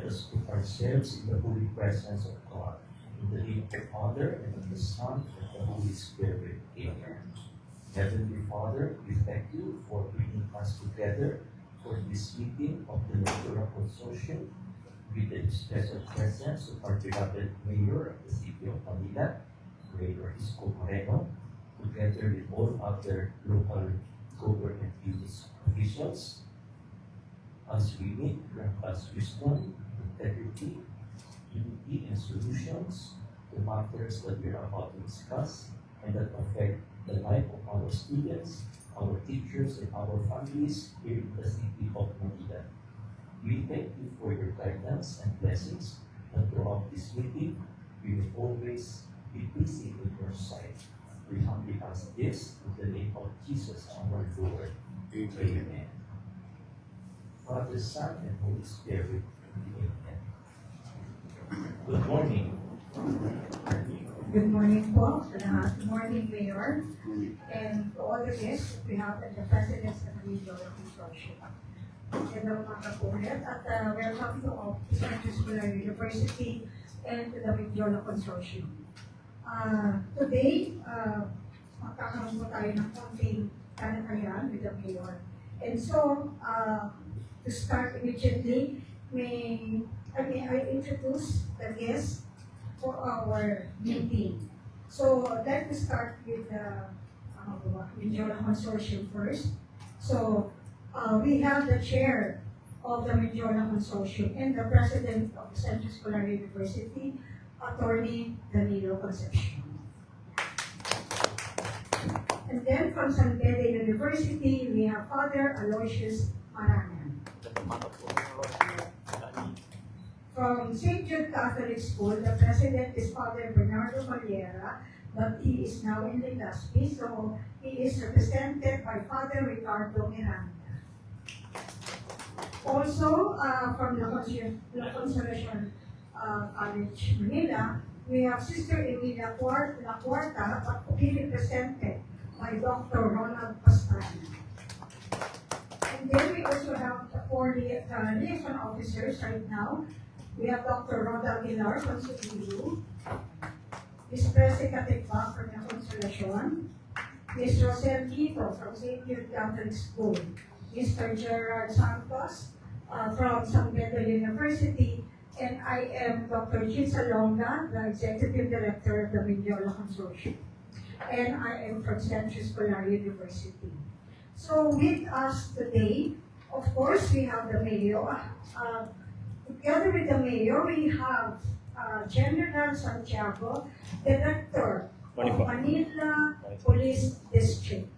us put ourselves in the holy presence of God. In the name of the Father, and of the Son, and of the Holy Spirit. Amen. Heavenly Father, we thank you for bringing us together for this meeting of the Natura Consortium with the special presence of our beloved Mayor of the City of Manila, Mayor Isko Moreno, together with all other local government officials. As we meet, grant us wisdom, integrity, unity, and solutions to matters that we are about to discuss and that affect the life of our students, our teachers, and our families here in the City of Manila. We thank you for your guidance and blessings, and throughout this meeting, we will always be pleasing in your sight. We humbly ask this in the name of Jesus our Lord. Amen. Father, Son, and Holy Spirit. Amen. Good morning. Good morning po. Good morning, Mayor. And to all the guests we have and the presidents of the Mindoro Consortium. Hello mga kapulit at welcome to all Central Scholar University and to the Mindoro Consortium. Today, magkakaroon po tayo ng konting talakayan with the Mayor. And so, to start immediately, may I introduce the guests for our meeting. So let me start with the Mindoro Consortium first. So we have the chair of the Mindoro Consortium and the president of the Central Scholar University, Attorney Danilo Concepcion. And then from San Pedro University, we have Father Aloysius Maranan. From St. Jude Catholic School, the president is Father Bernardo Valera, but he is now in Legazpi, so he is represented by Father Ricardo Miranda. Also, from La Consolacion College, Manila, we have Sister Emilia La Cuarta, but he represented by Dr. Ronald Pastrana. And then we also have the four liaison officers right now. We have Dr. Roda Aguilar from CBU, Ms. Presi Katikba from La Consolacion, Ms. Rosel Quito from St. Jude Catholic School, Mr. Gerard Santos from San Pedro University, and I am Dr. Jean Salonga, the Executive Director of the Mindoro Consortium, and I am from Central Scholar University. So with us today, of course, we have the Mayor. Together with the Mayor, we have General Santiago, Director of Manila Police District.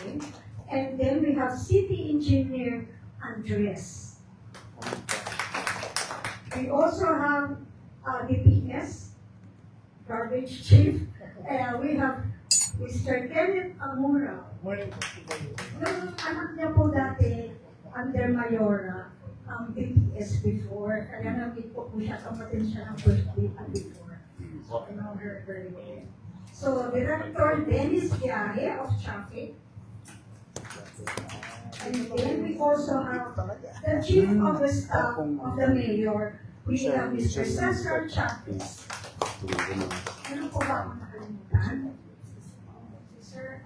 Okay. And then we have City Engineer Andres. We also have DPS, Garbage Chief. We have Mr. Kenneth Amura. Yung anak niya po dati, under Mayora, DPS before, kaya nabit po siya, kapatin siya ng birthday before. So, I know her very well. So, Director Dennis Giaje of Traffic. And then we also have the Chief of the Staff of the Mayor. We have Mr. Cesar Chapis. Ano po ba ako nakalimutan? Sir,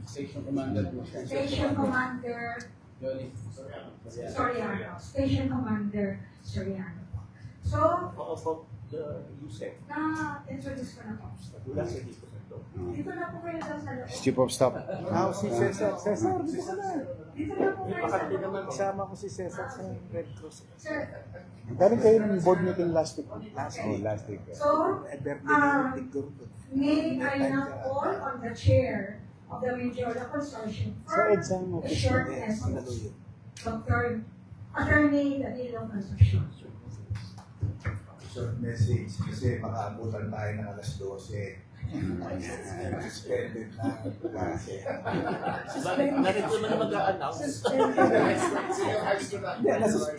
Station Commander po siya. Station Commander Soriano. Station Commander Soriano. So, How about the USEC? na-introduce ko na po. Wala sa dito sa ito. Dito na po kayo daw sa loob. Chief of Staff. Si Cesar. Cesar, dito ka na. Dito na po kayo sa loob. Kasama ko si Cesar sa Red Cross. Sir, Galing kayo ng board meeting last week. Last week. so, may I now call on the chair of the Mindoro Consortium Sa for exam a office short na message. Dr. Attorney Danilo Concepcion. Short message kasi makaabutan tayo ng alas 12. Suspended na klase. Narito naman mag-a-announce.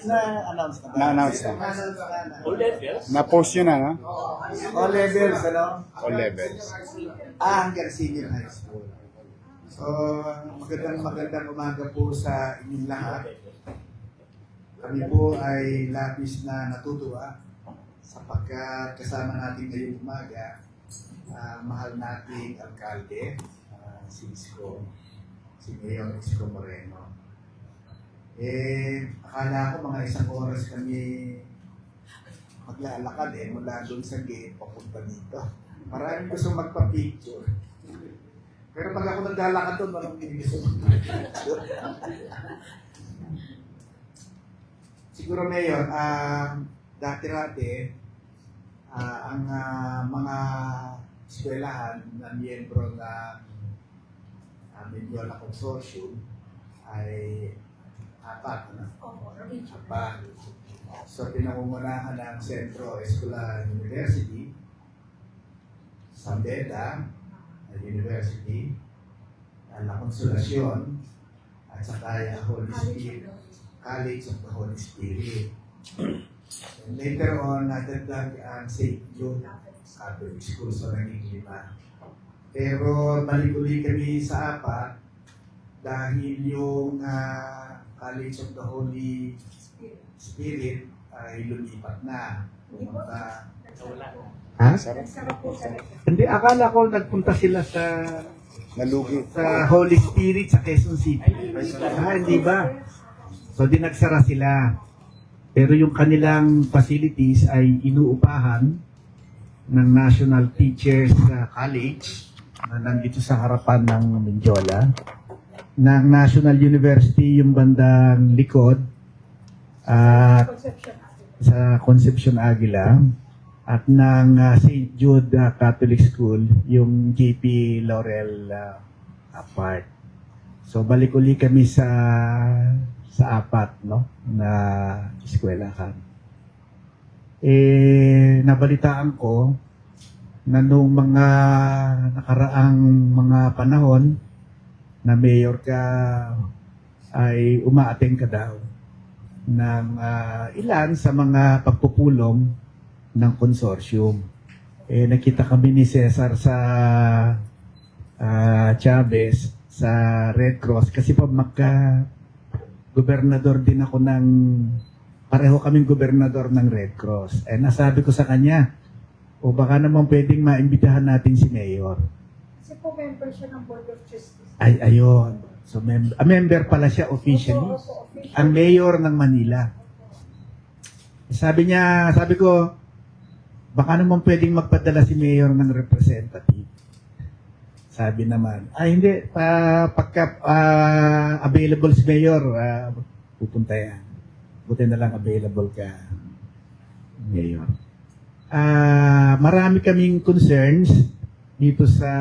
Na-announce na. Na-announce na. All levels? Na-post yun na, no? All levels, ano? All levels. Hanggang senior high school. So, magandang umaga po sa inyong lahat. Kami po ay labis na natutuwa sapagkat kasama natin ngayong umaga mahal nating alkalde, si Mayor Isko Moreno. Akala ko mga isang oras kami maglalakad mula doon sa gate papunta dito. Maraming gusto magpa-picture. Pero pag ako naglalakad doon, walang gusto magpa-picture. Siguro Mayor, dati-dati, ang mga eskwelahan na miyembro na Mindiola Consortium ay apat. Apat. So, pinangungunahan ng Centro Escolar University, San Beda University, La Consolacion, at saka Holy Spirit, College of the Holy Spirit. And later on, nadagdag ang St. Jude Catholic School, so naging 5. Pero balik-uli kami sa 4 dahil yung College of the Holy Spirit ay lumipat na. Pumunta. Ha? Hindi, akala ko nagpunta sila sa Nalugi. Holy Spirit sa Quezon City. Hindi ba? So, dinagsara sila. Pero yung kanilang facilities ay inuupahan ng National Teachers College na nandito sa harapan ng Mindiola. Ng National University yung bandang likod at sa Concepcion Aguila at ng St. Jude Catholic School yung JP Laurel apart. So balik uli kami sa 4 na eskwelahan. Nabalitaan ko na nung mga nakaraang mga panahon na mayor ka ay umaattend ka daw ng ilan sa mga pagpupulong ng consortium. Nakita kami ni Cesar sa Chavez sa Red Cross kasi pa gobernador din ako pareho kaming gobernador ng Red Cross. Nasabi ko sa kanya, o baka naman pwedeng maimbitahan natin si Mayor. Kasi po member siya ng Board of Justice. Ayun. So, member pala siya officially. Ang mayor ng Manila. Sabi ko, baka naman pwedeng magpadala si mayor ng representative. Sabi naman, hindi, pagka available si mayor, pupunta yan. Buti na lang available ka, mayor. Marami kaming concerns dito sa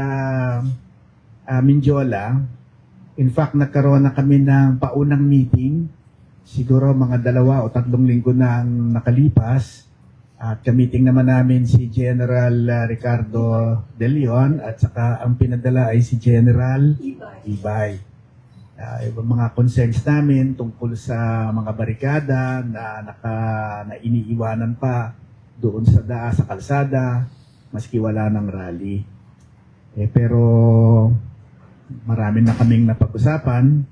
Mindiola. In fact, nagkaroon na kami ng paunang meeting, siguro mga 2 o 3 linggo nang nakalipas. At kamiting naman namin si General Ricardo De Leon at saka ang pinadala ay si General Ibay. Yung mga concerns namin tungkol sa mga barikada na iniiwanan pa doon sa sa kalsada, maski wala ng rally. Pero marami na kaming napag-usapan.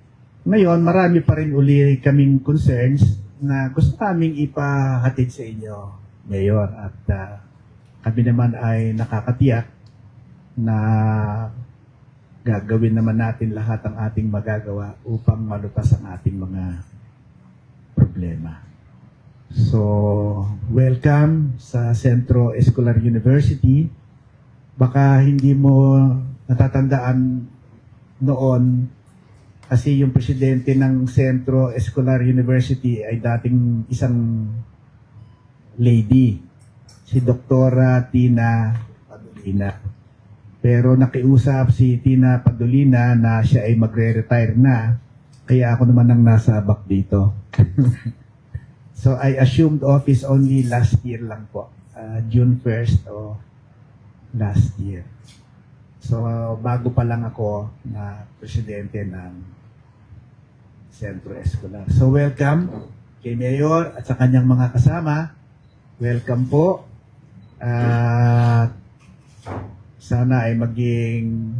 Ngayon, marami pa rin uli kaming concerns na gusto kaming ipahatid sa inyo, Mayor. At kami naman ay nakakatiyak na gagawin naman natin lahat ang ating magagawa upang malutas ang ating mga problema. So, welcome sa Centro Escolar University. Baka hindi mo natatandaan noon kasi yung presidente ng Centro Escolar University ay dating isang lady, si Dr. Tina Padolina. Pero nakiusap si Tina Padolina na siya ay magre-retire na, kaya ako naman ang nasa abak dito. So I assumed office only last year lang po, June 1st o last year. So bago pa lang ako na presidente ng Centro Escolar. So welcome kay Mayor at sa kanyang mga kasama. Welcome po. Sana ay maging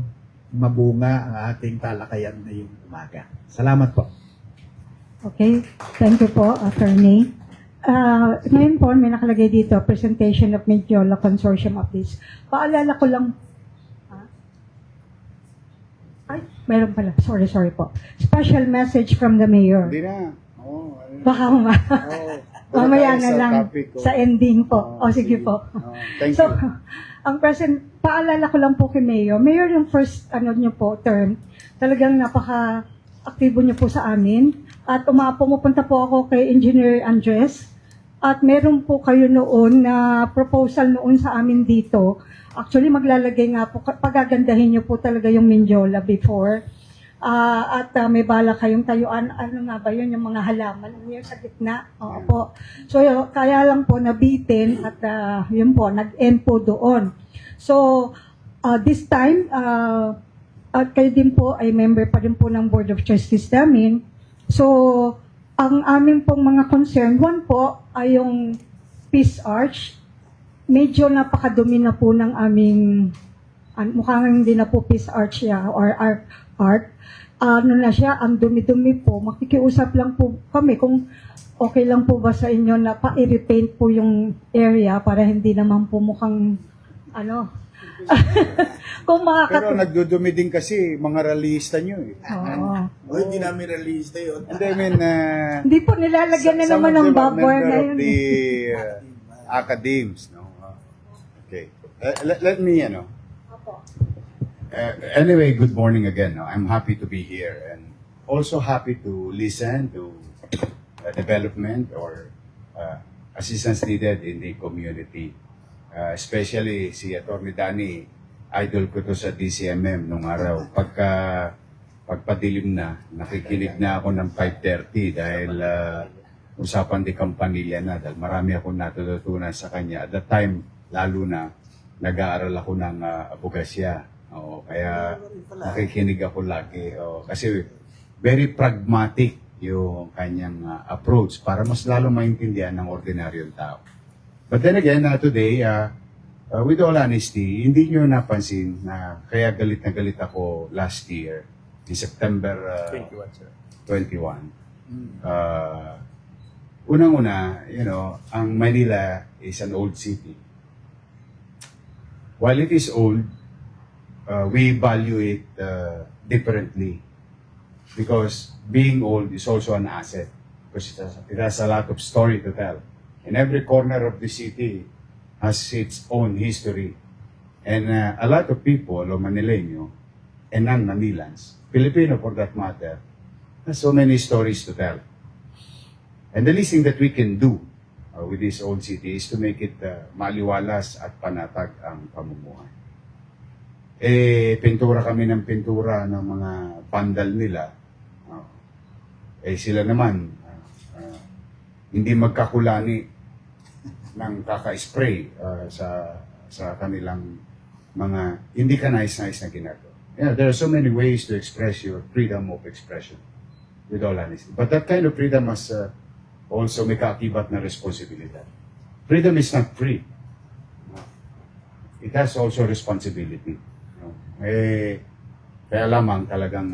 mabunga ang ating talakayan ngayong umaga. Salamat po. Okay, thank you po, Attorney. Ngayon po, may nakalagay dito, presentation of Medjola Consortium updates. Paalala ko lang, ay, mayroon pala, sorry po. Special message from the Mayor. Hindi na. Oo. Baka mamaya na lang sa ending po. Sige po. Thank So, you. ang paalala ko lang po kay Mayor. Mayor, yung first niyo po, term, talagang napaka-aktibo niyo po sa amin. At pumupunta po ako kay Engineer Andres. At meron po kayo noon na proposal noon sa amin dito. Actually, maglalagay nga po, pagagandahin niyo po talaga yung Mindiola before. At may bala kayong tayuan, ano nga ba yun, yung mga halaman, yung sa gitna. Oo po. So, kaya lang po nabitin at yun po, nag-end po doon. So, this time, at kayo din po ay member pa rin po ng Board of Trustees namin. So, ang aming pong mga concern, one po ay yung Peace Arch. Medyo napakadumi na po ng aming, mukhang hindi na po Peace Arch siya or art. Ano na siya, ang dumi-dumi po. Makikiusap lang po kami kung okay lang po ba sa inyo na pa-repaint po yung area para hindi naman po mukhang kung Pero nagdudumi din kasi mga realista nyo eh. Oo. Hindi namin release na yun. Hindi, I mean, Hindi po, nilalagyan na naman ng bubble na yun. the academes, no? Okay. Let me, anyway, good morning again. No? I'm happy to be here and also happy to listen to development or assistance needed in the community. Especially si Atty. Danny, idol ko to sa DCMM nung araw. Pagpadilim na, nakikinig na ako ng 5:30 dahil usapan di kampanilya na dahil marami akong natututunan sa kanya. At that time, lalo na, nag-aaral ako ng abogasya. Kaya nakikinig ako lagi. Kasi very pragmatic yung kanyang approach para mas lalo maintindihan ng ordinaryong tao. But then again, today, with all honesty, hindi nyo napansin na kaya galit na galit ako last year, in September 21, sir. 21. Unang-una, ang Manila is an old city. While it is old, we value it differently because being old is also an asset because it has a lot of story to tell. And every corner of the city has its own history. And a lot of people, o Manileño, and non-Manilans, Filipino for that matter, has so many stories to tell. And the least thing that we can do with this old city is to make it maliwalas at panatag ang pamumuhay. Pintura kami ng pintura ng mga pandal nila. Sila naman, hindi magkakulani ng kaka-spray sa kanilang mga hindi ka nice-nice na ginagawa. There are so many ways to express your freedom of expression, with all honesty. But that kind of freedom must also may kaakibat na responsibilidad. Freedom is not free. It has also responsibility. Kaya lamang talagang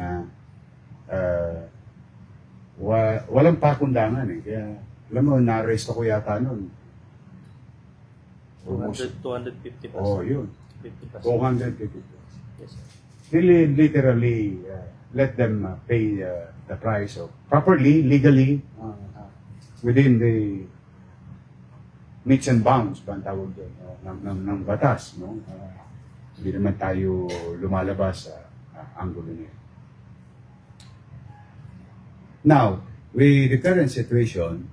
walang pakundangan eh. Kaya, alam mo, na-arrest ako yata nun. 250 pesos. Yun. 50 pesos. 250. Yes, sir. Literally, let them pay the price of, properly, legally, within the meets and bounds, ba ang tawag doon, ng batas, no? Hindi naman tayo lumalabas sa anggulo niya. Now, with the current situation,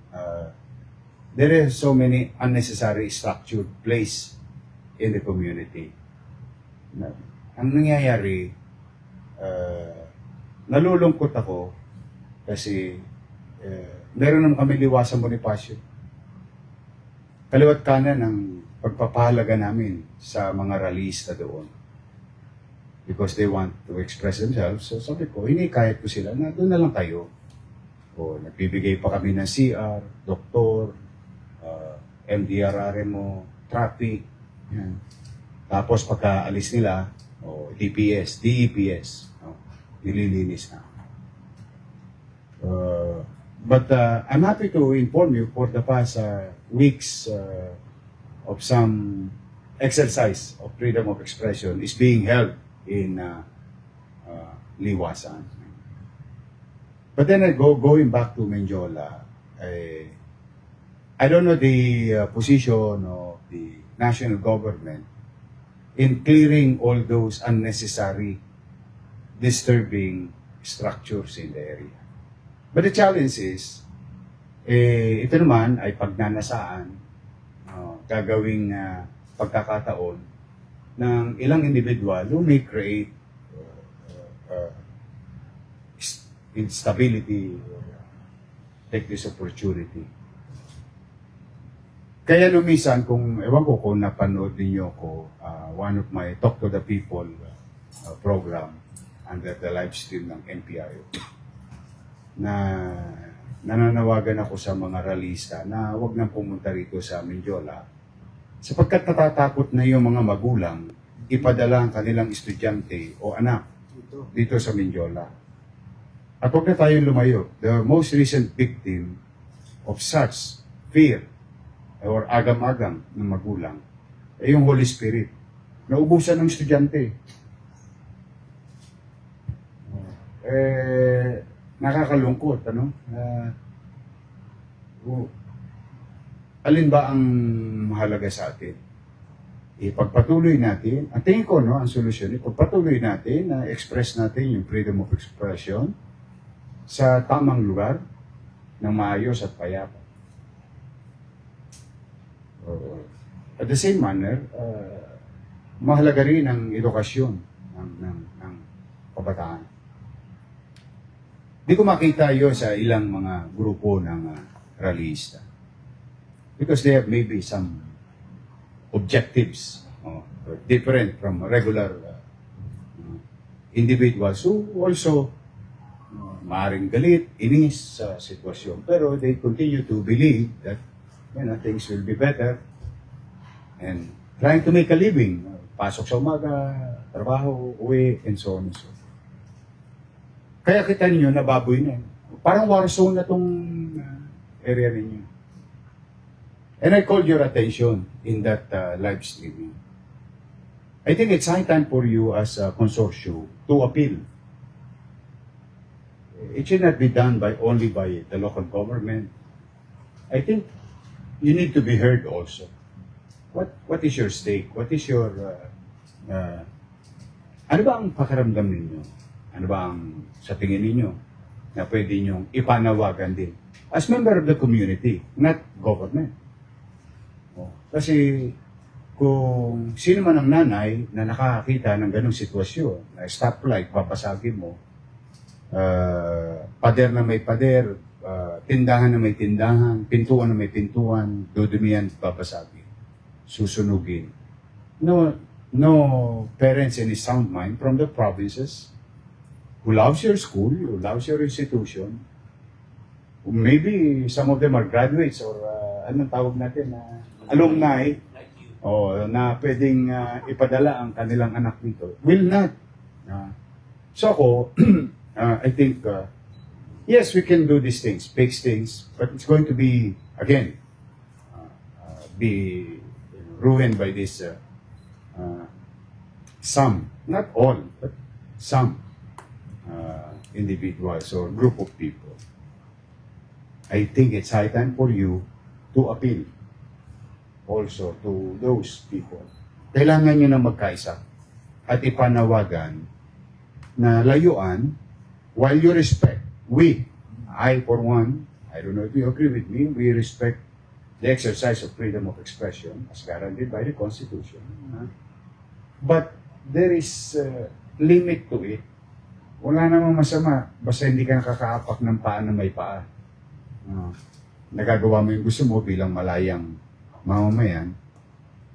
there are so many unnecessary structure placed in the community. Ang nangyayari, nalulungkot ako kasi meron naman kami liwasang Bonifacio. Kaliwat kanan ang pagpapahalaga namin sa mga rallyista doon. Because they want to express themselves. So sabi ko, hinikayat ko sila na doon na lang kayo. Nagbibigay pa kami ng CR, doktor, MDRRMO, traffic. Yan. Tapos pagkaalis nila, o DEPS, no? Nililinis na. But I'm happy to inform you for the past weeks of some exercise of freedom of expression is being held in Liwasan. But then going back to Menjola, I don't know the position of the national government in clearing all those unnecessary disturbing structures in the area. But the challenge is, ito naman ay pagnanasaan, gagawing pagkakataon ng ilang individual who may create instability, take this opportunity. Kaya lumisan, ewan ko kung napanood ninyo ko, one of my Talk to the People program under the live stream ng NPIO, na nananawagan ako sa mga ralista na huwag nang pumunta rito sa Menjola sapagkat natatakot na yung mga magulang ipadala ang kanilang estudyante o anak dito sa Menjola. At huwag na tayong lumayo. The most recent victim of such fear or agam-agam ng magulang ay yung Holy Spirit. Naubusan ng estudyante. Nakakalungkot, ano? Alin ba ang mahalaga sa atin? Ipagpatuloy natin, ang tingin ko, no, ang solusyon, ipagpatuloy natin na express natin yung freedom of expression sa tamang lugar ng maayos at payapa. At the same manner, mahalaga rin ang edukasyon ng kabataan. Di ko makita yun sa ilang mga grupo ng rallyista. Because they have maybe some objectives different from regular individuals who also maaaring galit, inis sa sitwasyon. Pero they continue to believe that things will be better and trying to make a living. Pasok sa umaga, trabaho, uwi, and so on and so on. Kaya kita ninyo, nababoy na. Parang war zone na tong area ninyo. And I called your attention in that live streaming. I think it's high time for you as a consortium to appeal. It should not be done only by the local government. I think you need to be heard also. What is your stake? What is your ano ba ang pakiramdam ninyo? Ano ba ang sa tingin ninyo na pwede ninyong ipanawagan din as member of the community, not government? Kasi kung sino man ang nanay na nakakakita ng ganong sitwasyon, na stoplight, papasagin mo, pader na may pader, tindahan na may tindahan, pintuan na may pintuan, dudumihan, papasagin, susunugin. No parents in a sound mind from the provinces who loves your school, who loves your institution, maybe some of them are graduates or anong tawag natin, alumni, na pwedeng ipadala ang kanilang anak dito, will not. So ako, I think, yes, we can do these things, fix things, but it's going to be, again, be ruined by this some, not all, but some individuals or group of people. I think it's high time for you to appeal also to those people. Kailangan nyo na magkaisa at ipanawagan na layuan while you respect. I for one, I don't know if you agree with me, we respect the exercise of freedom of expression as guaranteed by the Constitution. But there is a limit to it. Wala namang masama, basta hindi ka nakakaapak ng paa na may paa. Nagagawa mo yung gusto mo bilang malayang mamamayan,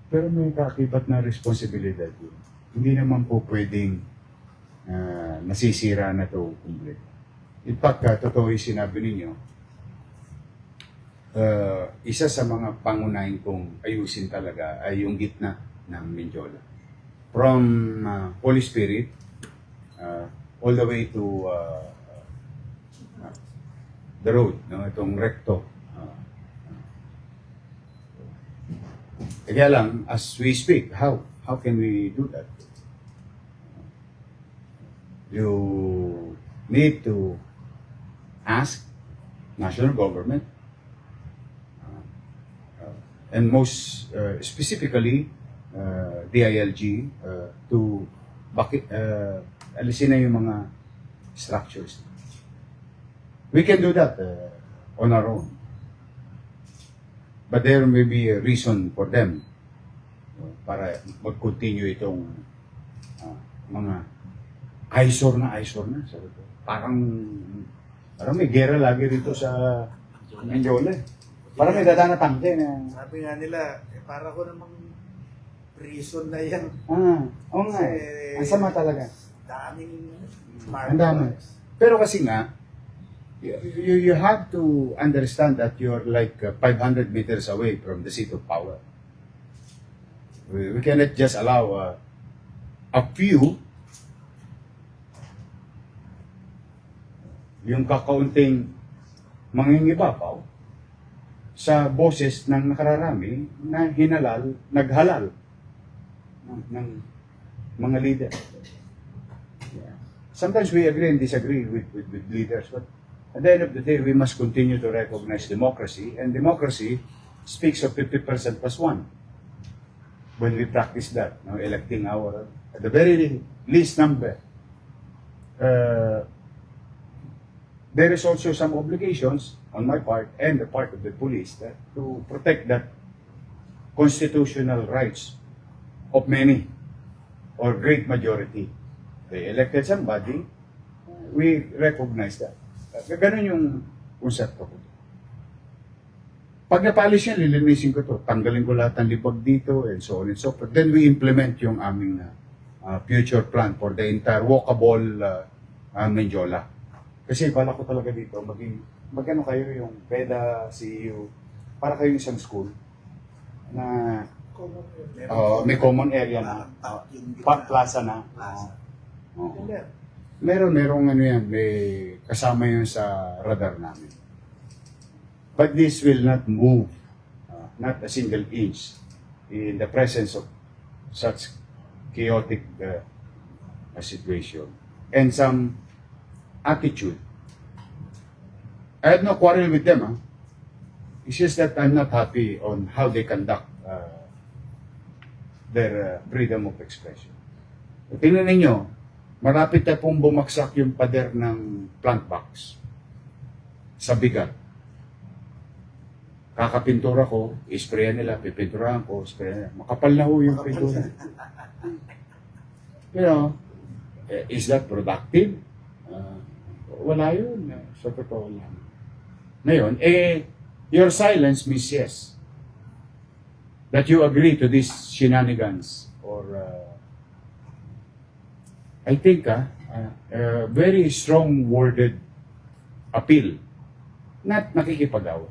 pero may kakibat na responsibilidad yun. Hindi naman po pwedeng nasisira na ito kumpleto. In fact, totoo yung sinabi ninyo, isa sa mga pangunahin kong ayusin talaga ay yung gitna ng Menjola. from Holy Spirit all the way to the road, no? Itong recto. Kaya lang, as we speak, how can we do that? You need to ask national government and most specifically DILG to alisin na yung mga structures. We can do that on our own. But there may be a reason for them para mag-continue itong mga eyesore na. Sabi ko. Parang may gera lagi rito sa Mindole. Parang may dada na tangke na. Sabi nga nila, para ko namang prison na yan. Oo nga. Ang sama talaga. Daming Ang dami. Pero kasi nga, you have to understand that you're like 500 meters away from the seat of power. We cannot just allow a few yung kakaunting mangingibabaw sa boses ng nakararami na naghalal ng mga leader. Sometimes we agree and disagree with leaders, but at the end of the day, we must continue to recognize democracy, and democracy speaks of 50% plus one. When we practice that, electing our, at the very least number, there is also some obligations on my part and the part of the police to protect that constitutional rights of many or great majority. They elected somebody, we recognize that. Ganun yung konsepto ko. Pag napalis yan, lilinisin ko to. Tanggalin ko lahat ng libag dito and so on and so forth. Then we implement yung aming future plan for the entire walkable Menjola. Kasi bala ko talaga dito, magano kayo yung PEDA, CEU, para kayo isang school na may common area na, plaza na. Merong ano yan, may kasama yun sa radar namin. But this will not move, not a single inch, in the presence of such chaotic situation and some attitude. I have no quarrel with them. It's just that I'm not happy on how they conduct their freedom of expression. Tingnan ninyo, marapit na pong bumagsak yung pader ng plant box sa bigat. Kakapintura ko, isprayan nila, pipinturahan ko, isprayan nila. Makapal na ho yung pintura. You know, is that productive? Wala yun. Sa totoo lang. Ngayon, your silence means yes. That you agree to these shenanigans or I think a very strong-worded appeal, not nakikipagawa,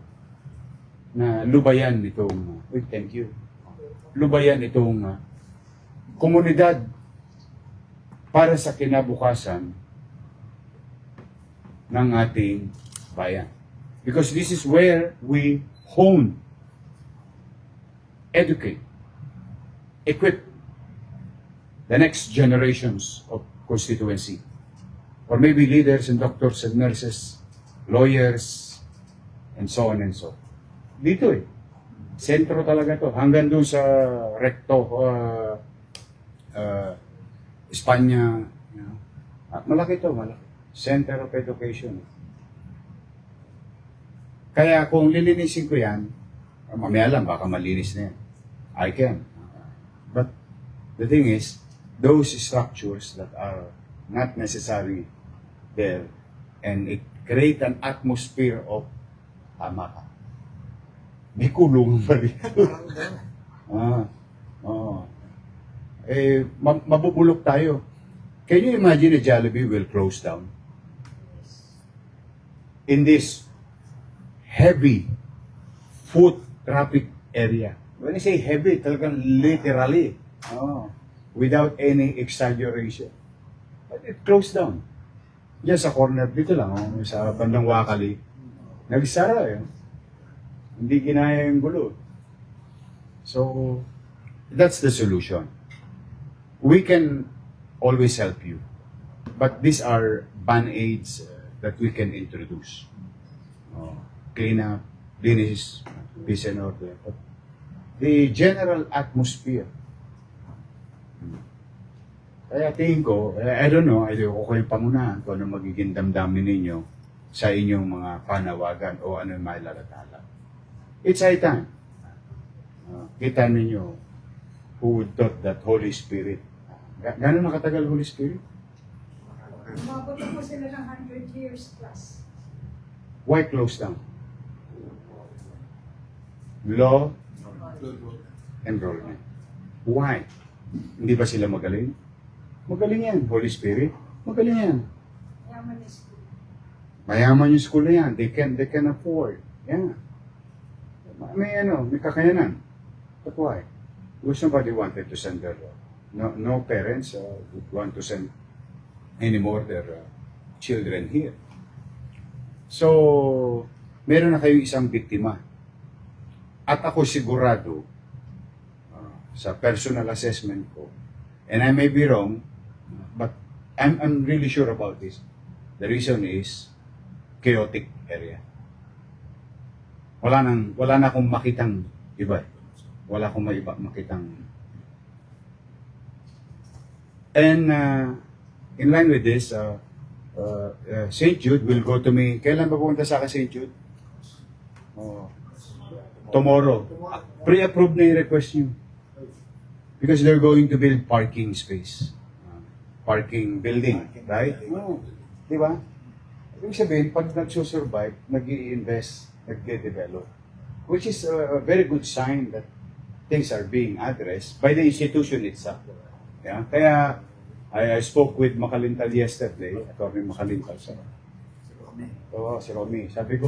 na lubayan itong, thank you, lubayan itong komunidad para sa kinabukasan ng ating bayan. Because this is where we hone, educate, equip the next generations of constituency. Or maybe leaders and doctors and nurses, lawyers, and so on and so. Dito sentro talaga to. Hanggang doon sa recto, Espanya. You know. Malaki to, malaki. Center of Education. Kaya kung lilinisin ko yan, mamaya lang, baka malinis na yan. I can. But the thing is, those structures that are not necessary there, and it create an atmosphere of tama ka. May kulungan pa rin. Mabubulok tayo. Can you imagine a Jollibee will close down? In this heavy foot traffic area. When I say heavy, talagang literally. without any exaggeration. But it closed down. Diyan sa corner dito lang, sa bandang Wakali. Nagsara yun. Hindi ginaya yung gulo. So, that's the solution. We can always help you. But these are band-aids that we can introduce. Clean up, linis, peace and order. But the general atmosphere. Kaya tingin ko, I don't know, ko kayo pangunahan kung ano magiging damdamin ninyo sa inyong mga panawagan o ano yung mailalatala. It's high time. Kita ninyo who would thought that Holy Spirit. Gano'n nakatagal Holy Spirit? Umabot na po sila ng 100 years plus. Why close down? Law enrollment. Why? Hindi ba sila magaling? Magaling yan. Holy Spirit, magaling yan. Yaman is good. Mayaman yung school na yan. They can afford. Yeah. May kakayanan. But why? Somebody wanted to send their, no parents would want to send anymore their children here. So, meron na kayong isang biktima. At ako sigurado, sa personal assessment ko, and I may be wrong, but I'm really sure about this. The reason is chaotic area. Wala na akong makitang iba. Wala akong makitang. And in line with this, St. Jude will go to me. Kailan ba pumunta sa akin St. Jude? Tomorrow. Pre-approve na yung request nyo. Because they're going to build parking space. Parking building, right? No. Di ba? Ibig sabihin, pag nagsusurvive, nag-i-invest, nag-develop. Which is a very good sign that things are being addressed by the institution itself. Yeah? Kaya, I spoke with Makalintal yesterday, Atty. Makalintal. Si Romy. Sabi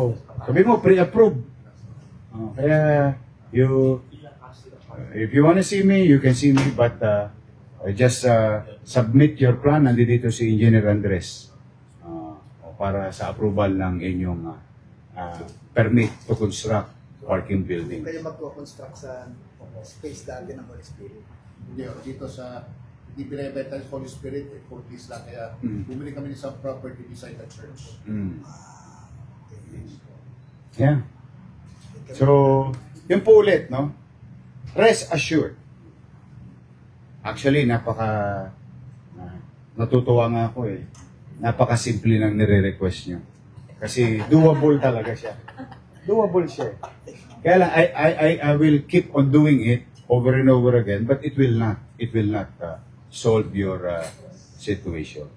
mo, pre-approve. Kaya, if you wanna see me, you can see me, but just submit your plan. Nandito si Engineer Andres para sa approval ng inyong permit to construct parking building. Kayo magko-construct sa space dati ng Holy Spirit. Hindi, dito sa hindi binibenta ng Holy Spirit, for this lang. Kaya bumili kami ng isang property beside the church. Yeah. So, yun po ulit, no? Rest assured. Actually, natutuwa nga ako eh. Napaka-simple ng nire-request nyo. Kasi doable talaga siya. Doable siya. Kaya lang, I will keep on doing it over and over again, but it will not solve your situation.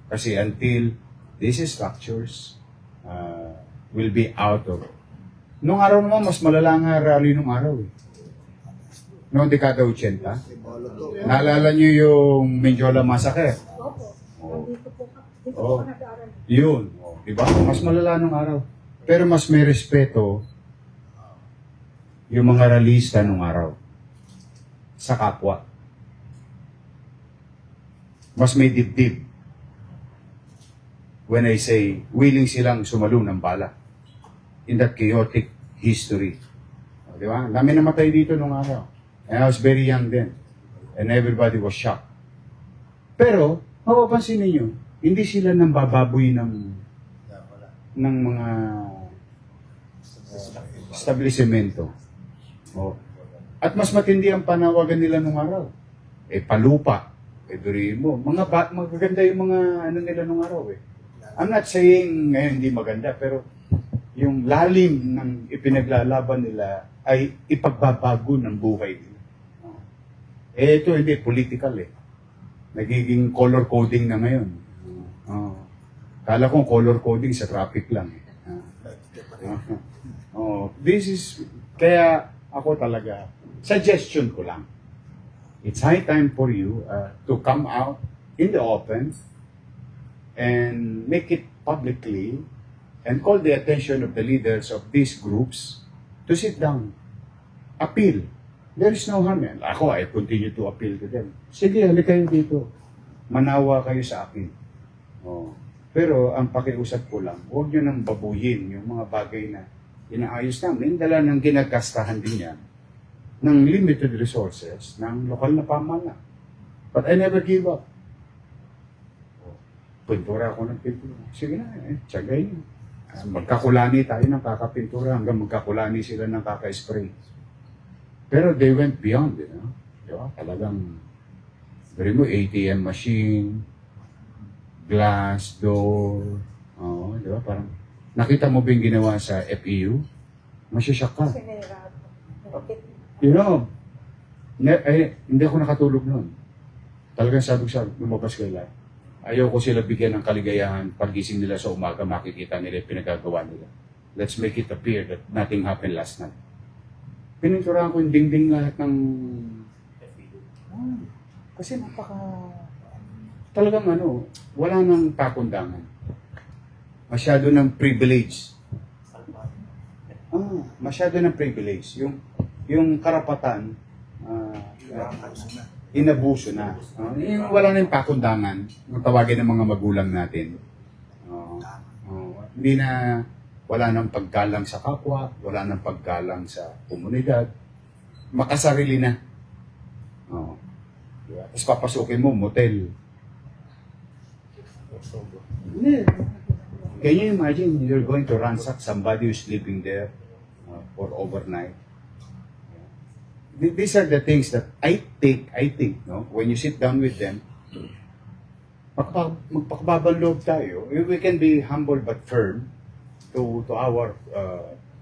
Kasi until these structures will be out of. Nung araw naman, mas malala nga rally nung araw eh. Noong dekada 80. Naalala nyo yung Menjola Massacre? Opo. Oh. Dito po Oh. nag-aaral. Yun. Diba? Mas malala nung araw. Pero mas may respeto yung mga ralista nung araw sa kapwa. Mas may dibdib when I say willing silang sumalo ng bala in that chaotic history. Di ba? Dami namatay dito nung araw. And I was very young then. And everybody was shocked. Pero, mapapansin ninyo, hindi sila nang bababoy ng mga establishmento. At mas matindi ang panawagan nila nung araw. Palupa. Duriin mo. Magaganda yung mga nila nung araw eh. I'm not saying ngayon hindi maganda, pero yung lalim ng ipinaglalaban nila ay ipagbabago ng buhay nila. Ito hindi, political eh. Nagiging color coding na ngayon. Kala ko color coding sa traffic lang eh. This is, kaya ako talaga, suggestion ko lang. It's high time for you to come out in the open and make it publicly and call the attention of the leaders of these groups to sit down, appeal There is no harm yan. Ako, I continue to appeal to them. Sige, halika kayo dito. Manawa kayo sa akin. Oh. Pero ang pakiusap ko lang, huwag nyo nang babuyin yung mga bagay na inaayos namin. Dala ng ginagastahan din yan ng limited resources ng lokal na pamana. But I never give up. Oh. Pintura ako ng pintura. Sige na, tsagay nyo. Magkakulani tayo ng kakapintura hanggang magkakulani sila ng kaka-spray. Pero they went beyond, you know? Diba? Talagang, beri mo, ATM machine, glass door, diba? Parang, nakita mo ba yung ginawa sa FEU? Masyasyak ka. You know, hindi ako nakatulog noon. Talagang sabi ko, lumabas ko lang. Ayaw ko sila bigyan ng kaligayahan pagising nila sa umaga, makikita nila yung pinagagawa nila. Let's make it appear that nothing happened last night. Pininturahan ko yung dingding lahat ng... kasi talagang wala nang pakundangan. Masyado ng privilege. Masyado ng privilege. Yung karapatan, inabuso na. Yung wala na yung pakundangan, yung tawagin ng mga magulang natin. Hindi na, wala nang paggalang sa kapwa, wala nang paggalang sa komunidad. Makasarili na. Diba? Tapos papasukin mo, motel. Can you imagine you're going to ransack somebody who's living there for overnight? These are the things that I think, no, when you sit down with them, magpakababang loob tayo. We can be humble but firm to our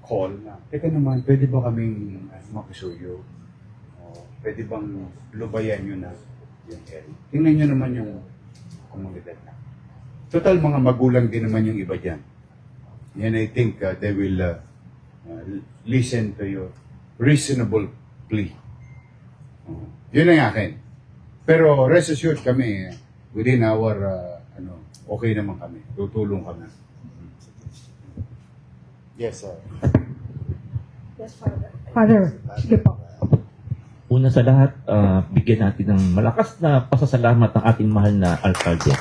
call na, teka naman, pwede ba kaming makisuyo? Pwede bang lubayan nyo na yung area? Tingnan nyo naman yung komunidad na. Total, mga magulang din naman yung iba dyan. And I think they will listen to your reasonable plea. Yun ang akin. Pero rest assured kami, within our, okay naman kami. Tutulong kami. Yes, sir. Yes, Father. Father, sige po. Una sa lahat, bigyan natin ng malakas na pasasalamat ang ating mahal na alkalde.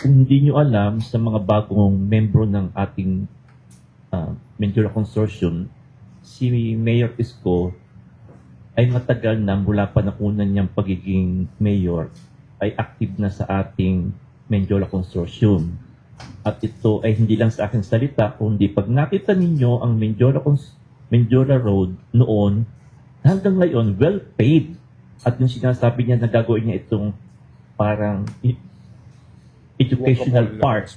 Kung hindi nyo alam, sa mga bagong membro ng ating Menjola Consortium, si Mayor Isko ay matagal na mula pa nakunan niyang pagiging mayor ay active na sa ating Menjola Consortium. At ito ay hindi lang sa aking salita, kundi pag nakita ninyo ang Menjola Road noon, hanggang ngayon, well paid. At yung sinasabi niya na gagawin niya itong parang educational park,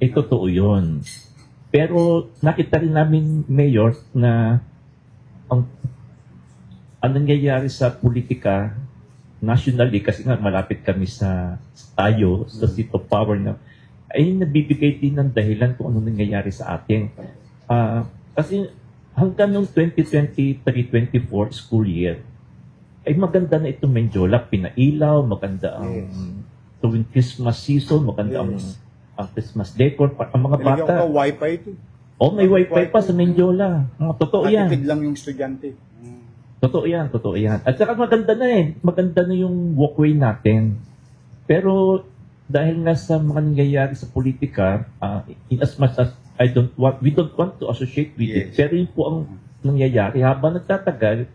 totoo yun. Pero nakita rin namin, Mayor, na ang nangyayari sa politika nationally, kasi nga malapit kami sa seat of power na, ay nabibigay din ng dahilan kung ano nangyayari sa atin. Kasi hanggang noong 2023-24 school year, ay maganda na itong Menjola, pinailaw, maganda ang tuwing Christmas season, maganda ang Christmas decor, ang mga bata. Nilagyan ko wifi ito. May wifi pa sa Menjola. Totoo yan. Matipid lang yung estudyante. Totoo yan. At saka maganda na yung walkway natin. Pero dahil nga sa mga nangyayari sa politika, in as much as we don't want to associate with it, pero yun po ang nangyayari. Habang nagtatagal,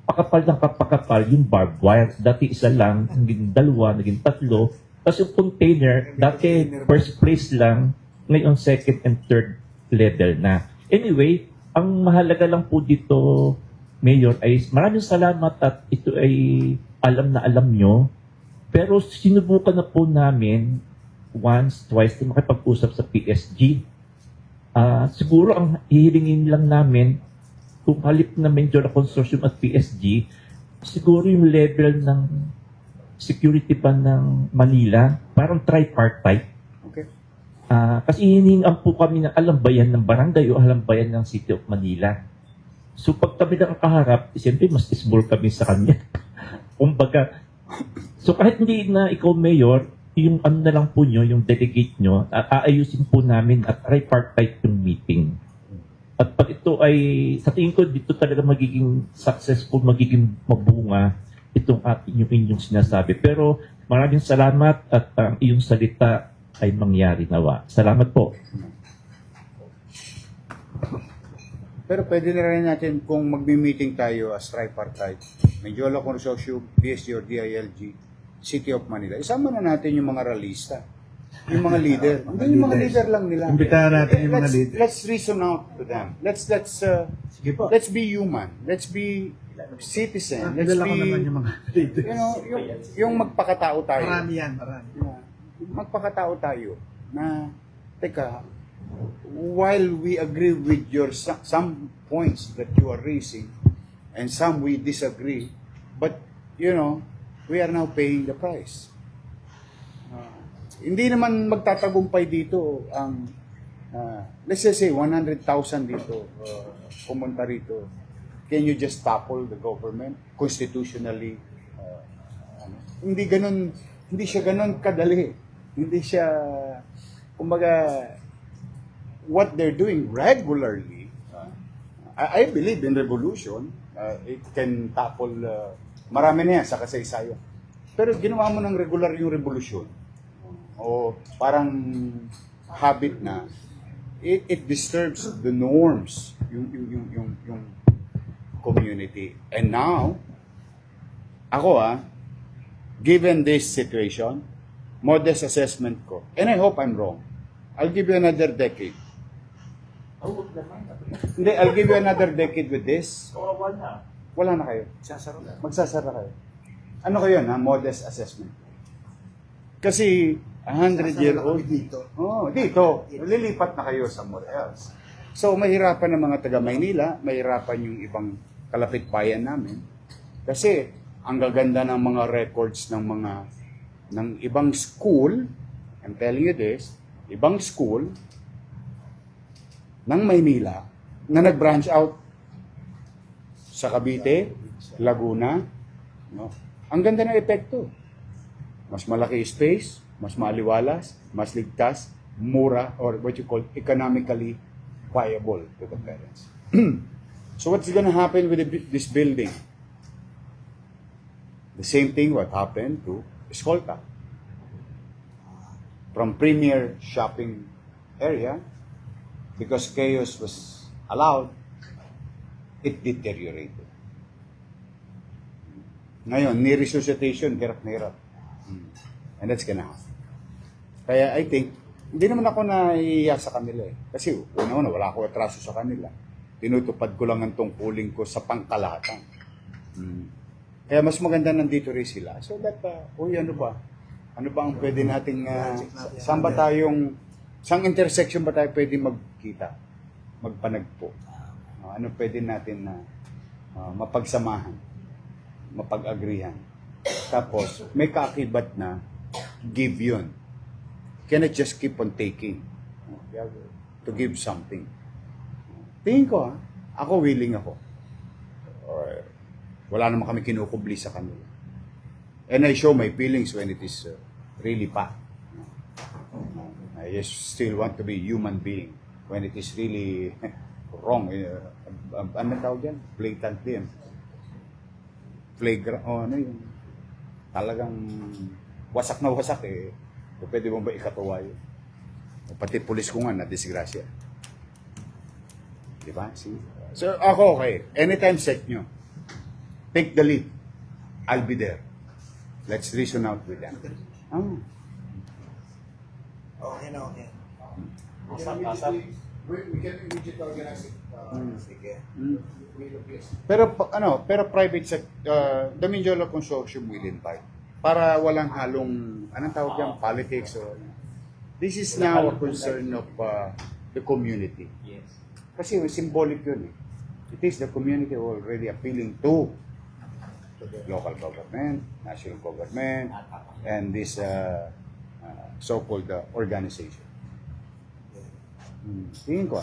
pakapal yung barbed wire. Dati isa lang, naging dalawa, naging tatlo. Tapos yung container, dati first place lang, ngayon second and third level na. Anyway, ang mahalaga lang po dito, Mayor, ay maraming salamat at ito ay alam na alam nyo. Pero sinubukan na po namin once, twice na makipag-usap sa PSG. Siguro ang hihilingin lang namin kung halip na Menjola Consortium at PSG, siguro yung level ng security pa ng Manila, parang tripartite. Okay. Kasi hiningaan po kami ng alambayan ng barangay o alambayan ng City of Manila. So pag kami nakakaharap, siyempre mas isbol kami sa kanya. Kumbaga, so kahit hindi na ikaw mayor, yung ano na lang po nyo, yung delegate nyo, aayusin po namin at tripartite yung meeting. At pag ito ito ay, sa tingin ko, dito talaga magiging successful, magiging mabunga itong yung inyong sinasabi. Pero maraming salamat at ang iyong salita ay mangyari nawa. Salamat po. Pero pwede na rin natin kung magmi-meeting tayo as tripartite, Menjola Consortium, PSG or DILG, City of Manila. Isama na natin yung mga realista, yung mga leader. Hindi yung mga leader lang nila. Imbitahan natin yung mga leader. Let's reason out to them. Sige po. Let's be human. Let's be citizen. Let's Dala ko naman be, yung mga leaders. you know, yung magpakatao tayo. Marami yan, marami. Magpakatao tayo na, teka, while we agree with your some points that you are raising and some we disagree, but you know, we are now paying the price. Hindi naman magtatagumpay dito ang let's just say 100,000 dito pumunta rito. Can you just topple the government constitutionally? Hindi siya ganun kadali. Hindi siya, kumbaga, what they're doing regularly, I believe in revolution, it can topple, marami na yan sa kasaysayan. Pero ginawa mo ng regular yung revolution, o parang habit na, it disturbs the norms, yung community. And now, ako given this situation, modest assessment ko, and I hope I'm wrong, I'll give you another decade. Hindi, I'll give you another decade with this. Wala na kayo. Magsasara kayo. Ano kayo na? Modest assessment. Kasi 100-year-old. Dito. Oh, dito. Lilipat na kayo somewhere else. So, mahirapan ng mga taga Maynila, mahirapan yung ibang kalapit bayan namin. Kasi, ang gaganda ng mga records ng ibang school, I'm telling you this, ibang school ng Maynila na nag-branch out sa Cavite, Laguna. No? Ang ganda ng epekto. Mas malaki space, mas maliwalas, mas ligtas, mura, or what you call economically viable to the parents. So what's gonna happen with this building? The same thing what happened to Escolta. From premier shopping area, because chaos was allowed, it deteriorated. Ngayon, ni-resuscitation, hirap na hirap. And that's gonna happen. Kaya I think, hindi naman ako naiiyak sa kanila eh. Kasi una-una, wala ako atraso sa kanila. Tinutupad ko lang ang tungkulin ko sa pangkalahatan. Kaya mas maganda nandito rin sila. So that, ano ba? Ano ba ang pwede nating, saan ba tayong, saan intersection ba tayo pwede magkita? Magpanagpo? Ano pwede natin na mapagsamahan? Mapag-agrihan? Tapos, may kaakibat na give yun. Cannot just keep on taking. You have to give something. Tingin ko, ako willing ako. Or, wala naman kami kinukubli sa kanila. And I show my feelings when it is really bad. I just still want to be human being when it is really wrong. Ano tawag yan? Blatantly. Flagrant. Ano yun? Talagang wasak na wasak eh. Pwede mo ba ikatuwa yun? Pati pulis ko nga na disgrasya. Diba? See? So ako okay. Anytime set nyo. Take the lead. I'll be there. Let's reason out with them. Okay na, okay. We can immediately organize it. Sige. Pero private the Menjola Consortium will invite para walang halong anong tawag yan, politics or this is now a concern of the community. Yes. Kasi symbolic yun eh. It is the community already appealing to local government, national government, and this so-called organization. Tingin ko.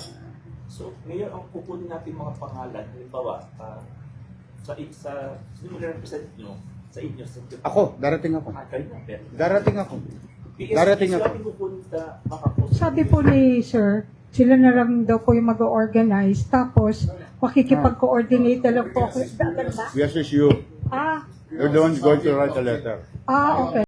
So, ngayon ang kukunin natin mga pangalan, halimbawa, sino represent nyo sa inyo? Ako, darating ako. Kayo na, pero. Darating ako. PS, Darating ako. kukunin sa makapost. Sabi po ni Sir, Sila na lang daw po yung mag-organize. Tapos, makikipag-coordinate na lang po ako. We assist you. Ah, You're the ones going to write a letter. okay.